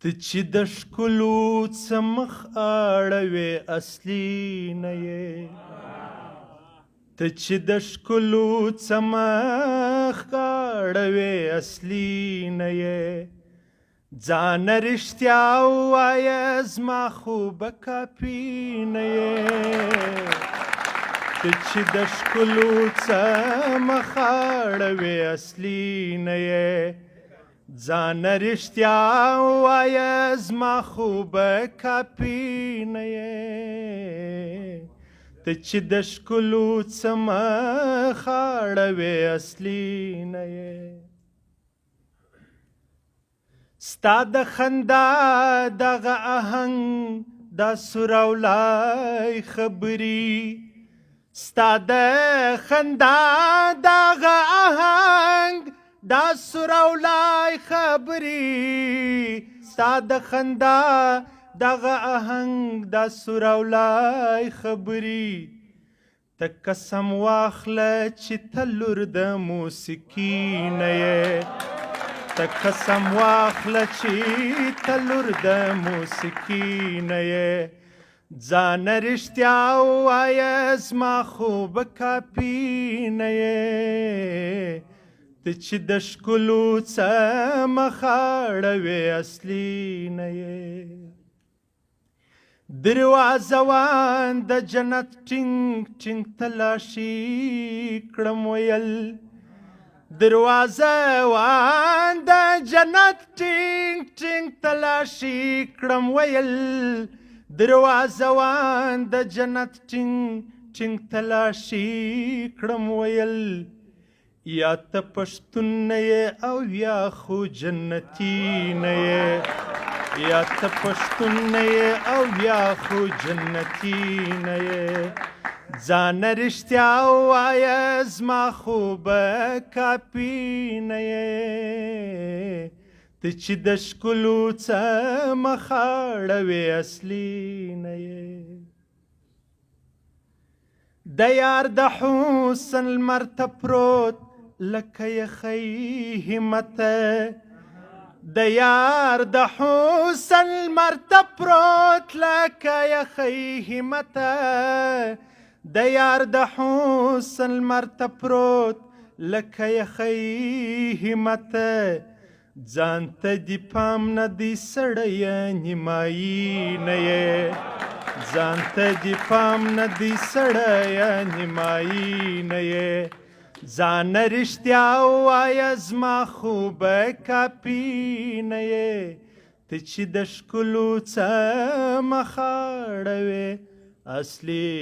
ته چې د ښکلو څه مخ اړوې اصلي نه یې ته چې د ښکلو څه مخ اړوې اصلي نه یې ځانه رښتیا ووایه زما خوبه کاپي نه یې ته چې د ښکلو څه مخ اړوې اصلي نه یې ځانه رښتیا ووایه زما خوبه کاپي نه یې ته چې د ښکلو څه مخ اړوې اصلي نه یې ستا د خندا دغه آهنګ دا سوراولای خبرې ستا د خندا دغه آهنګ دا سوراولای خبرې ستا د خندا دغه آهنګ دا سوراولای خبرې ته قسم واخله چې ته لور د موسیقي نه یې ته قسم واخله چې ته لور د موسیقي نه یې ځانه رښتیا ووایه زما خوبه کاپي نه یې ته چې د ښکلو څه مخ اړوې اصلي نه یې دروازه وان د جنت ټینګ ټینګ تلاشي کړم ویل دروازه وان د جنت ټینګ ټینګ تلاشي کړم ویل دروازه وان د جنت ټینګ ټینګ تلاشي کړم ویل یا ته پښتون نه یې او یا خو جنتي نه یې یا ته پښتون نه یې او یا خو جنتي نه یې ځانه رښتیا ووایه زما خوبه کاپي نه یې ته چې د ښکلو څه مخ اړوې اصلي نه یې د یار د حسن لمر ته پروت لکه یخی همته د یار د حسن لمر ته پروت لکه یخی همته د یار د حسن لمر ته پروت لکه یخی همته ځان ته دې پام نه دی سړیه نیمایي نه یې ځان ته دې پام نه دی سړیه نیمایي نه یې ځانه رښتیا ووایه زما خوبه کاپي نه یې ته چې د ښکلو څه مخ اړوې اصلي